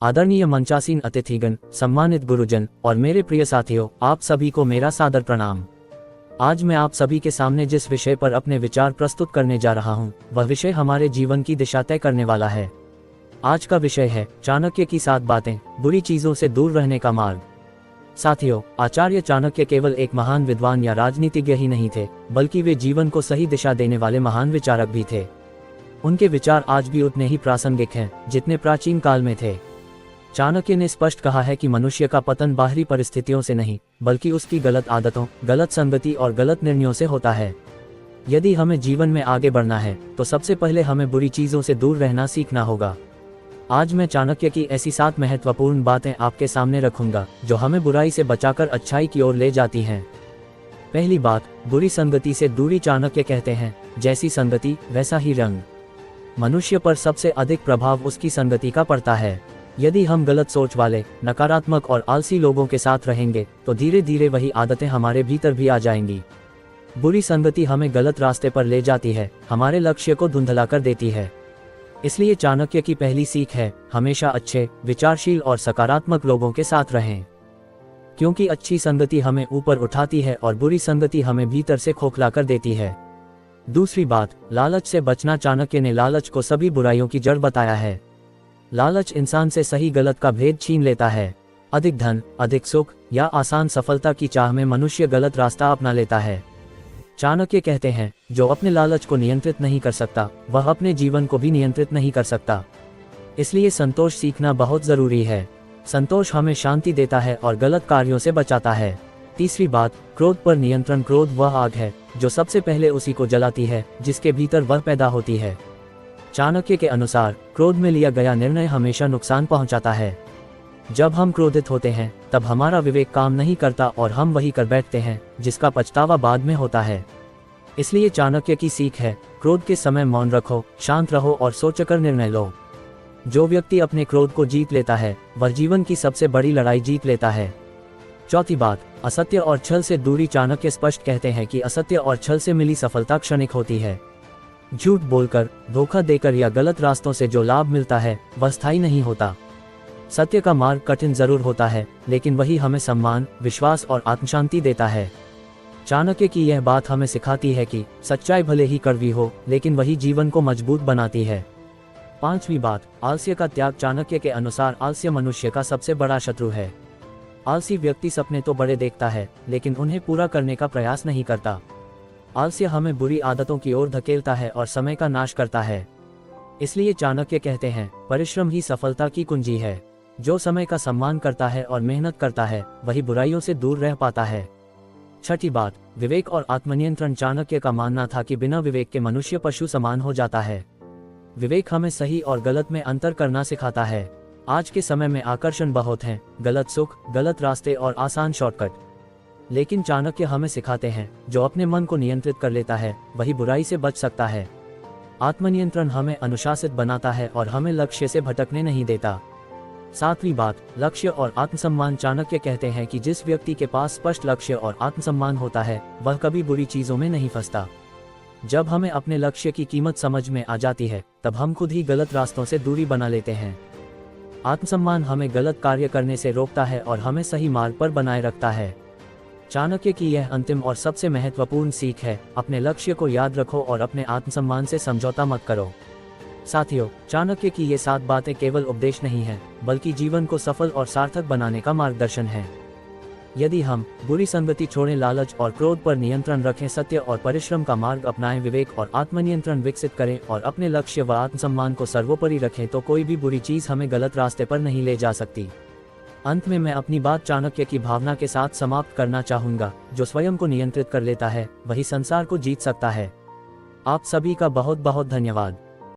आदरणीय मंचासीन अतिथिगण, सम्मानित गुरुजन और मेरे प्रिय साथियों, आप सभी को मेरा सादर प्रणाम। आज मैं आप सभी के सामने जिस विषय पर अपने विचार प्रस्तुत करने जा रहा हूं, वह विषय हमारे जीवन की दिशा तय करने वाला है। आज का विषय है चाणक्य की 7 बातें, बुरी चीजों से दूर रहने का मार्ग। साथियों, आचार्य चाणक्य केवल एक महान विद्वान या राजनीतिज्ञ ही नहीं थे, बल्कि वे जीवन को सही दिशा देने वाले महान विचारक भी थे। उनके विचार आज भी उतने ही प्रासंगिक हैं जितने प्राचीन काल में थे। चाणक्य ने स्पष्ट कहा है कि मनुष्य का पतन बाहरी परिस्थितियों से नहीं, बल्कि उसकी गलत आदतों, गलत संगति और गलत निर्णयों से होता है। यदि हमें जीवन में आगे बढ़ना है, तो सबसे पहले हमें बुरी चीजों से दूर रहना सीखना होगा। आज मैं चाणक्य की ऐसी 7 महत्वपूर्ण बातें आपके सामने रखूंगा, जो हमें बुराई से बचाकर अच्छाई की ओर ले जाती हैं। पहली बात, बुरी संगति से दूरी। चाणक्य कहते हैं, जैसी संगति वैसा ही रंग। मनुष्य पर सबसे अधिक प्रभाव उसकी संगति का पड़ता है। यदि हम गलत सोच वाले, नकारात्मक और आलसी लोगों के साथ रहेंगे, तो धीरे धीरे वही आदतें हमारे भीतर भी आ जाएंगी। बुरी संगति हमें गलत रास्ते पर ले जाती है, हमारे लक्ष्य को धुंधला कर देती है। इसलिए चाणक्य की पहली सीख है, हमेशा अच्छे, विचारशील और सकारात्मक लोगों के साथ रहें, क्योंकि अच्छी संगति हमें ऊपर उठाती है और बुरी संगति हमें भीतर से खोखला कर देती है। दूसरी बात, लालच से बचना। चाणक्य ने लालच को सभी बुराइयों की जड़ बताया है। लालच इंसान से सही गलत का भेद छीन लेता है। अधिक धन, अधिक सुख या आसान सफलता की चाह में मनुष्य गलत रास्ता अपना लेता है। चाणक्य कहते हैं, जो अपने लालच को नियंत्रित नहीं कर सकता, वह अपने जीवन को भी नियंत्रित नहीं कर सकता। इसलिए संतोष सीखना बहुत जरूरी है। संतोष हमें शांति देता है और गलत कार्यों से बचाता है। तीसरी बात, क्रोध पर नियंत्रण। क्रोध वह आग है जो सबसे पहले उसी को जलाती है जिसके भीतर वह पैदा होती है। चाणक्य के अनुसार क्रोध में लिया गया निर्णय हमेशा नुकसान पहुंचाता है। जब हम क्रोधित होते हैं, तब हमारा विवेक काम नहीं करता और हम वही कर बैठते हैं जिसका पछतावा बाद में होता है। इसलिए चाणक्य की सीख है, क्रोध के समय मौन रखो, शांत रहो और सोचकर निर्णय लो। जो व्यक्ति अपने क्रोध को जीत लेता है, वह जीवन की सबसे बड़ी लड़ाई जीत लेता है। चौथी बात, असत्य और छल से दूरी। चाणक्य स्पष्ट कहते हैं कि असत्य और छल से मिली सफलता क्षणिक होती है। झूठ बोलकर, धोखा देकर या गलत रास्तों से जो लाभ मिलता है, वह स्थायी नहीं होता। सत्य का मार्ग कठिन जरूर होता है, लेकिन वही हमें सम्मान, विश्वास और आत्मशांति देता है। चाणक्य की यह बात हमें सिखाती है कि सच्चाई भले ही कड़वी हो, लेकिन वही जीवन को मजबूत बनाती है। पांचवी बात, आलस्य का त्याग। चाणक्य के अनुसार आलस्य मनुष्य का सबसे बड़ा शत्रु है। आलसी व्यक्ति सपने तो बड़े देखता है, लेकिन उन्हें पूरा करने का प्रयास नहीं करता। आलस्य हमें बुरी आदतों की ओर धकेलता है और समय का नाश करता है। इसलिए चाणक्य कहते हैं, परिश्रम ही सफलता की कुंजी है। जो समय का सम्मान करता है और मेहनत करता है, वही बुराइयों से दूर रह पाता है। छठी बात, विवेक और आत्मनियंत्रण। चाणक्य का मानना था कि बिना विवेक के मनुष्य पशु समान हो जाता है। विवेक हमें सही और गलत में अंतर करना सिखाता है। आज के समय में आकर्षण बहुत हैं, गलत सुख, गलत रास्ते और आसान शॉर्टकट। लेकिन चाणक्य हमें सिखाते हैं, जो अपने मन को नियंत्रित कर लेता है, वही बुराई से बच सकता है। आत्मनियंत्रण हमें अनुशासित बनाता है और हमें लक्ष्य से भटकने नहीं देता। सातवीं बात, लक्ष्य और आत्मसम्मान। चाणक्य कहते हैं कि जिस व्यक्ति के पास स्पष्ट लक्ष्य और आत्मसम्मान होता है, वह कभी बुरी चीजों में नहीं फंसता। जब हमें अपने लक्ष्य की कीमत समझ में आ जाती है, तब हम खुद ही गलत रास्तों से दूरी बना लेते हैं। आत्मसम्मान हमें गलत कार्य करने से रोकता है और हमें सही मार्ग पर बनाए रखता है। चाणक्य की यह अंतिम और सबसे महत्वपूर्ण सीख है, अपने लक्ष्य को याद रखो और अपने आत्मसम्मान से समझौता मत करो। साथियों, चाणक्य की ये 7 बातें केवल उपदेश नहीं है, बल्कि जीवन को सफल और सार्थक बनाने का मार्गदर्शन है। यदि हम बुरी संगति छोड़ें, लालच और क्रोध पर नियंत्रण रखें, सत्य और परिश्रम का मार्ग अपनाएं, विवेक और आत्मनियंत्रण विकसित करें और अपने लक्ष्य व आत्मसम्मान को सर्वोपरि रखें, तो कोई भी बुरी चीज हमें गलत रास्ते पर नहीं ले जा सकती। अंत में मैं अपनी बात चाणक्य की भावना के साथ समाप्त करना चाहूंगा, जो स्वयं को नियंत्रित कर लेता है, वही संसार को जीत सकता है। आप सभी का बहुत बहुत धन्यवाद।